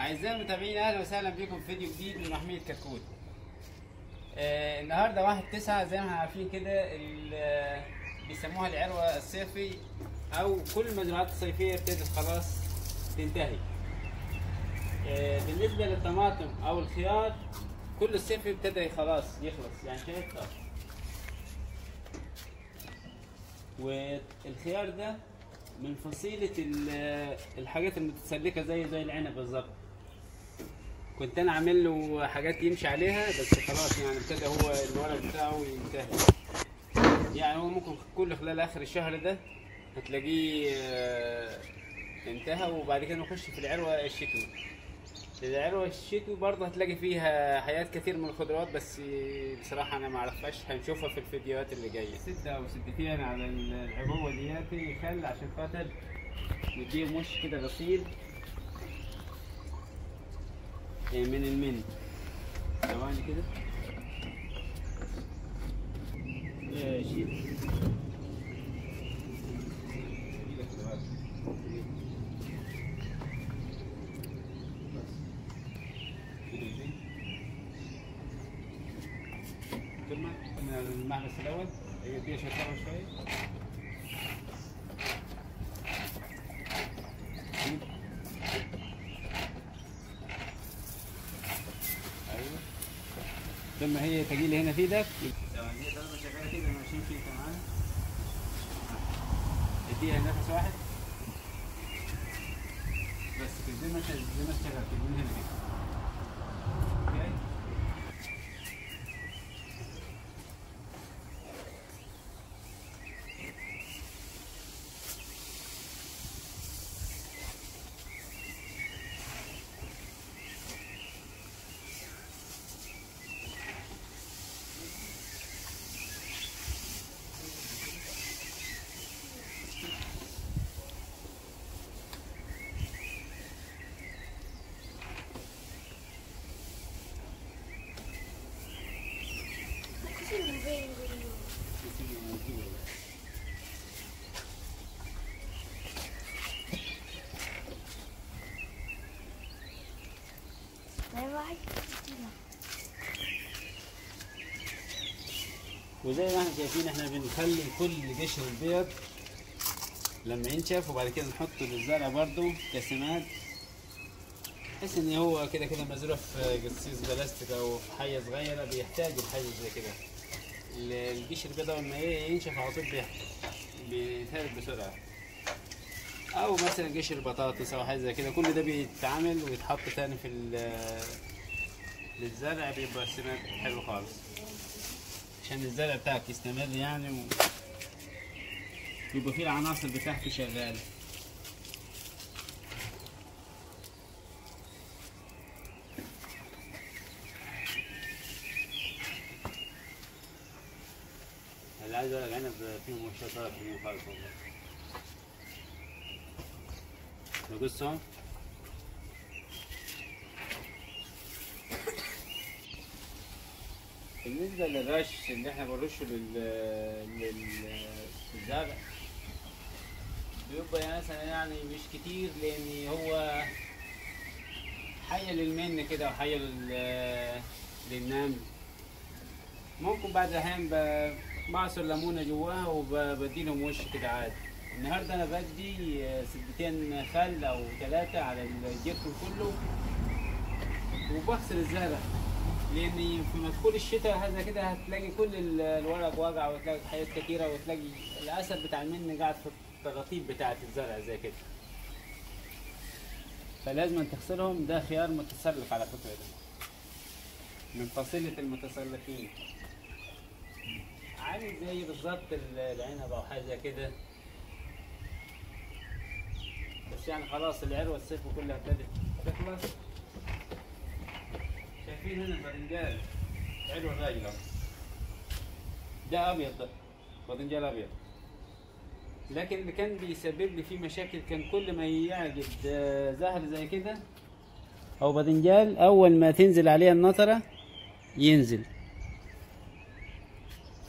أعزائي المتابعين، أهلا وسهلا بكم في فيديو جديد من محمية كتكوت. النهارده 1/9 زي ما احنا عارفين كده، بيسموها العروة الصيفي، أو كل المزروعات الصيفية ابتدت خلاص تنتهي. بالنسبة للطماطم أو الخيار، كل الصيف ابتدى خلاص يخلص، يعني شايف. والخيار ده من فصيلة الحاجات المتسلكة زي العنب بالظبط. كنت انا عامل له حاجات يمشي عليها، بس خلاص يعني ابتدى هو الورق بتاعه ينتهي. يعني هو ممكن خلال اخر الشهر ده هتلاقيه انتهى. وبعد كده نخش في العروة الشتوي. العروة الشتوي برضه هتلاقي فيها حاجات كتير من الخضروات، بس بصراحة انا ما اعرفهاش، هنشوفها في الفيديوهات اللي جاية. 6 أو 6 على العبوة دياتي خل عشان خاطر نديهم وش كده غسيل من المن. ثواني كده. شيل. من المحبس الأول هي فيها شطارة شوية. أيوه. لما هي تجي لي هنا في ايدك، ثواني هي طالما شغالة كده ماشيين فيه كمان. اديها نفس واحد بس كده، زي ما اشتغلت من هنا كده. اوكي. وزي ما احنا شايفين، احنا بنخلي كل قشر البيض لما ينشف، وبعد كده نحطه للزرع برضو كسمات، بحيث ان هو كده كده مزروع في قصيص بلاستيك او في حية صغيرة، بيحتاج الحاجة زي كده. القشر البيض اول ما ينشف على طول بيتهرب بسرعة. او مثلا قشر بطاطس او حاجة زي كده، كل ده بيتعمل ويتحط تاني في للزرع، بيبقى سمات حلو خالص عشان الزرع بتاعك يستمر يعني، ويبقى فيه العناصر بتاعته شغالة. اللي عايز ورق عنب فيهم مشطات فيهم خالص والله. نقصهم. بالنسبة للرش اللي احنا بنرشه للزرع، بيبقى يعني مثلا يعني مش كتير، لان هو حية للمن كده وحية للنمل. ممكن بعد الاحيان بعصر ليمونة جواها وبديلهم وش كده عادي. النهارده انا بدي 2 خل او 3 على الجركن كله، وبغسل الزرع، لان في مدخول الشتاء هذا كده هتلاقي كل الورق واقع، وتلاقي حاجات كتيره، وتلاقي الاثر بتاع المن قاعد في التغطيب بتاعه الزرع زي كده. فلازم تغسلهم. ده خيار متسلق على فكره، ده من فصيله المتسلقين، عامل زي بالظبط العنب او حاجه كده. بس يعني خلاص العروه الصيف كلها ابتدت تخلص. شايفين هنا الباذنجان عروه راجله، ده ابيض، ده باذنجان ابيض. لكن اللي كان بيسبب لي فيه مشاكل، كان كل ما يعجب زهر زي كده او باذنجان، اول ما تنزل عليها النطره ينزل.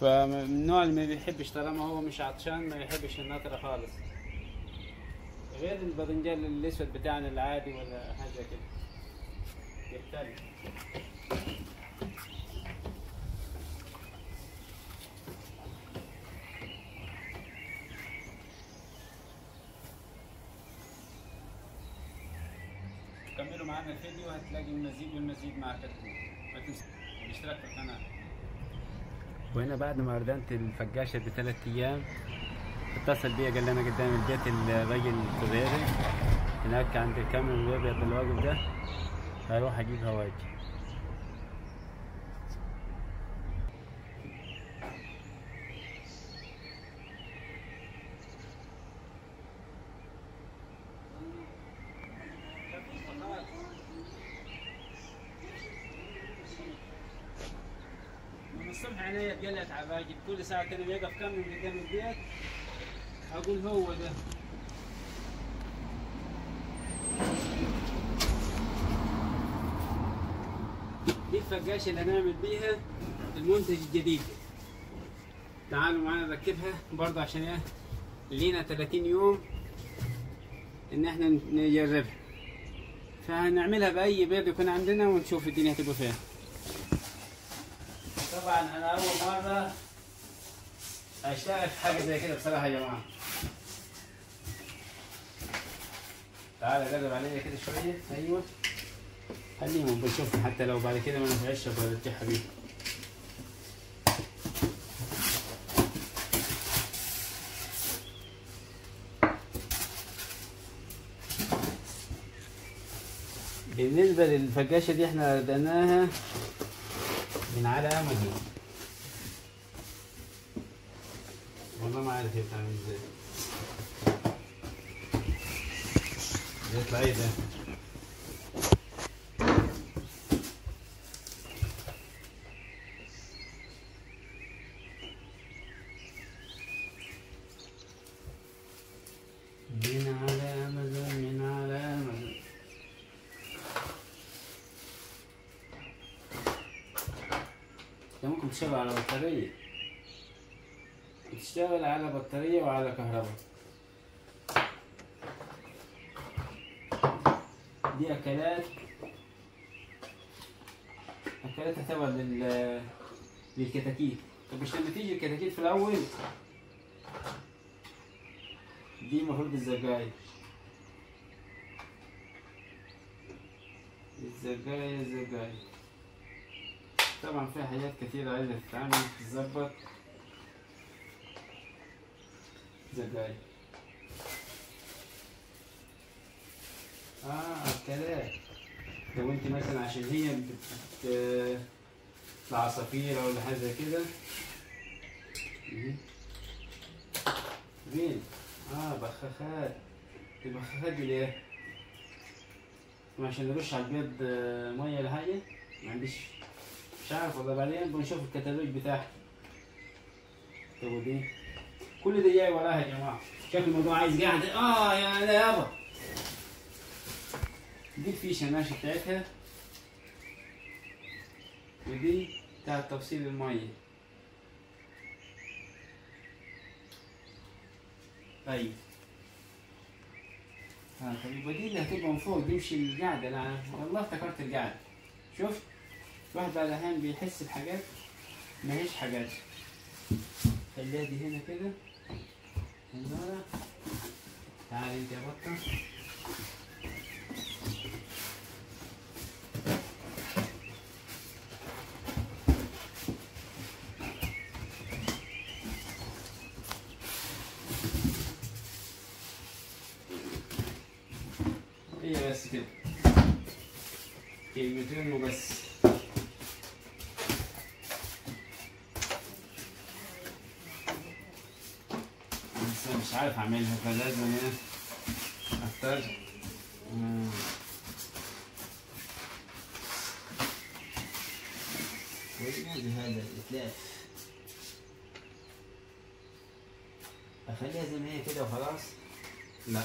فمن النوع اللي ما بيحبش، طالما هو مش عطشان ما يحبش النطره خالص، غير الباذنجان الاسود بتاعنا العادي ولا حاجه كده. يختلف. كملوا معانا الفيديو هتلاقي المزيد والمزيد مع كتكوت. ما تنسوا الاشتراك في القناة. وهنا بعد ما ردنت الفجاشة ب3 أيام اتصل بيا قال لي أنا قدام البيت الراجل الكبيري هناك عند الكاميرا الأبيض اللي واقف ده، هروح أجيبها واجي. من الصبح عينيا اتقلت على باجي، كل ساعة كده بيقف كامل قدام البيت أقول هو ده. دي الفقاشة اللي هنعمل بيها المنتج الجديد. تعالوا معانا نركبها برضه عشان ايه لينا 30 يوم ان احنا نجربها، فهنعملها بأي بيض يكون عندنا ونشوف الدنيا هتبقى فيها. طبعا انا اول مرة اشتغل في حاجة زي كده بصراحة يا جماعة. تعالى قرب عليا كده شوية. ايوه خليهم بنشوف حتى لو بعد كده ما نفعش برجعها بيها. بالنسبة للفقاشة دي احنا ردناها من على امازون. والله ما عارف هي بتعمل ازاي. يطلع ايه ده؟ من على امازون، من على امازون. ده ممكن تشتغل على بطارية، تشتغل على بطارية وعلى كهرباء. دي أكلات تعتبر للكتاكيت. طب مش لما تيجي الكتاكيت في الأول دي المفروض الزجاير. الزجاير طبعا فيها حاجات كتيرة عايزة تتعمل تتظبط. زجاير أكلات. لو انت مثلا عشان هي العصافير ولا حاجة زي كده. فين؟ بخاخات. البخاخات دي ليه؟ عشان نرش على البيض مية ولا حاجة؟ ما عنديش، مش عارف والله. بعدين بنشوف الكتالوج بتاعها. طب ودي كل ده جاي وراها يا جماعة. شكل الموضوع عايز قاعدة. يا يابا دي الفيشة ماشي بتاعتها، ودي بتاع توصيل المية. طيب طيب ودي اللي هتبقى من فوق تمشي القعدة. أنا والله افتكرت القعدة. شفت؟ الواحد بعد الأحيان بيحس بحاجات ماهيش حاجات. خليها دي هنا كده. هنا تعالي انت يا بطة. هي بس كده كلمتين وبس. بس مش عارف اعملها فلازم انا احتاج بهذا الاتلاف. اخليها زي ما هي كده وخلاص؟ لا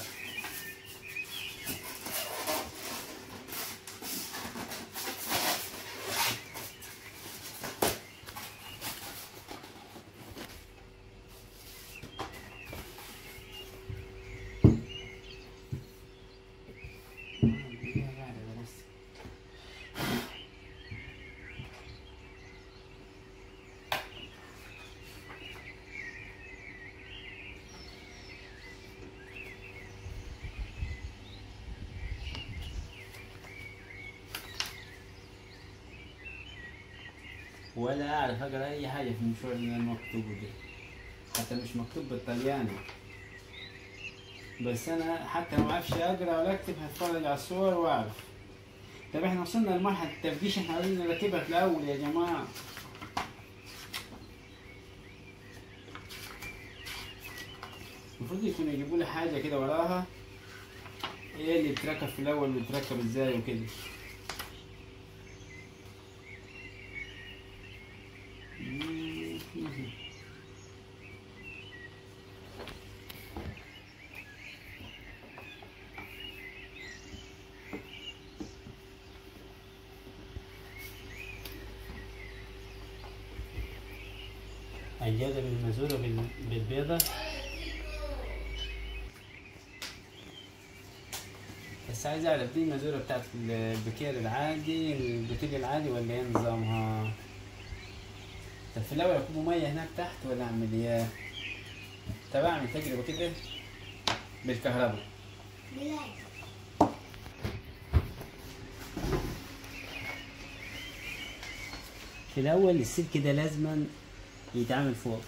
ولا اعرف اقرا اي حاجه في المشوار اللي انا مكتوبه ده، حتى مش مكتوب بالطلياني. بس انا حتى لو ما اعرفش اقرا ولا اكتب هتفرج على الصور واعرف. طب احنا وصلنا لمرحله التفجيش، احنا عايزين نركبها في الاول يا جماعه. المفروض يكونوا يجيبوا لي حاجه كده وراها ايه اللي بتركب في الاول وبتركب ازاي وكده. عجادة بالمازورة بالبيضة. بس عايز اعرف دي المازورة بتاعت البكير العادي البوتيل العادي ولا ايه نظامها؟ طب في الاول اكون مية هناك تحت ولا اعمل ايه؟ طب اعمل تجربة كده بالكهرباء. في الاول السلك ده لازما يتعامل فوق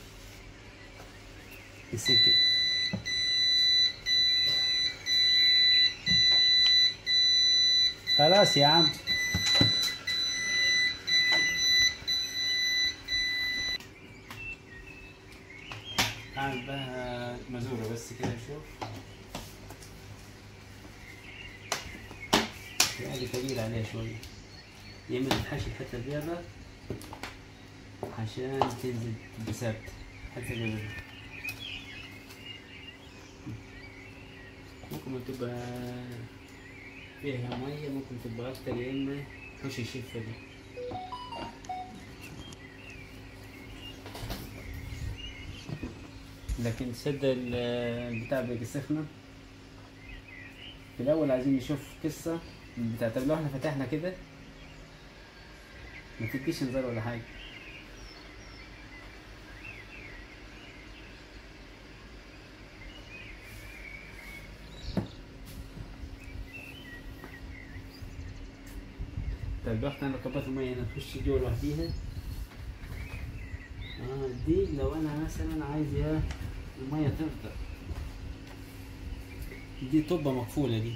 السلك. خلاص يا عم. اعمل بها مزورة بس كده نشوف. يعني تقيل عليها شوية، يا اما تتحشي الحتة البيضة عشان تنزل بثبت حتى البيضة. ممكن تبقى فيها مية، ممكن تبقى أكتر، يا إما تخش الشفة دي. لكن تسد البتاع بقى سخنة. في الأول عايزين نشوف قصة البتاع. طب لو احنا فتحنا كده ما تديش انذار ولا حاجة. طيب دلوقتي انا ركبت المية هنا تخش جوا لوحديها. دي لو انا مثلا عايز المية تفضل، دي طبة مقفولة دي.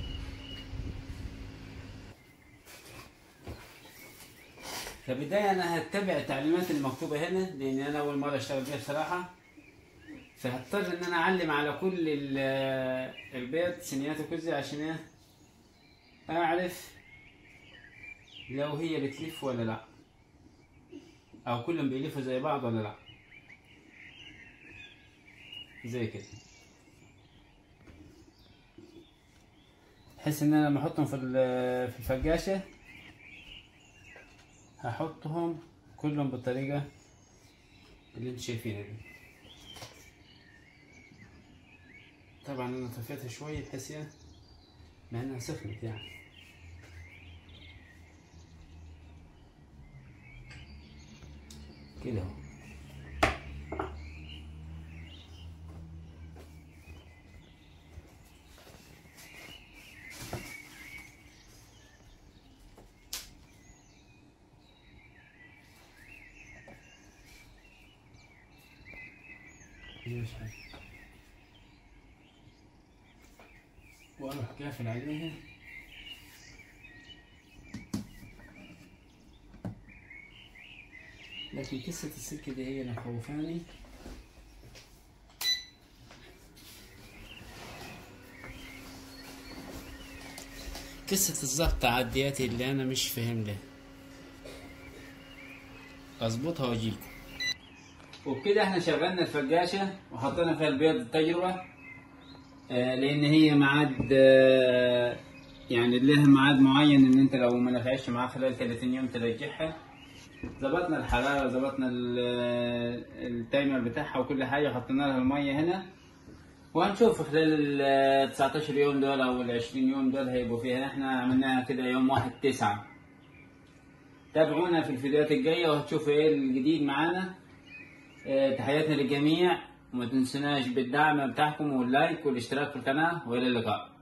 فبداية انا هتبع التعليمات المكتوبة هنا لان انا اول مرة اشتغل بيها بصراحة. فهضطر ان انا اعلم على كل البيض سنيات وكذا عشان اعرف لو هي بتلف ولا لا، او كلهم بيلفوا زي بعض ولا لا. زي كده بحيث ان انا لما احطهم في الفقاشة هحطهم كلهم بالطريقة اللي انتوا شايفينها دي. طبعا انا طفيتها شوية بحيث مع انها سخنت يعني. كده اهو. واروح قافل عليها. لكن قصة السلك دي هي اللي مخوفاني. قصة الضغط تعدياتي اللي انا مش فاهم لها. اظبطها واجيلكم. وبكده احنا شغلنا الفقاشة وحطينا فيها البيض التجربة. لان هي ميعاد، يعني لها ميعاد معين ان انت لو ما نفعش معاه خلال 30 يوم ترجعها. ظبطنا الحرارة، ظبطنا التايمر بتاعها وكل حاجة، حطينا لها المية هنا. وهنشوف خلال ال 19 يوم دول او ال 20 يوم دول هيبقوا فيها. احنا عملناها كده يوم 1/9. تابعونا في الفيديوهات الجاية وهتشوفوا ايه الجديد معانا. تحياتنا للجميع، وما تنسوناش بالدعم بتاعكم واللايك والاشتراك في القناة، والى اللقاء.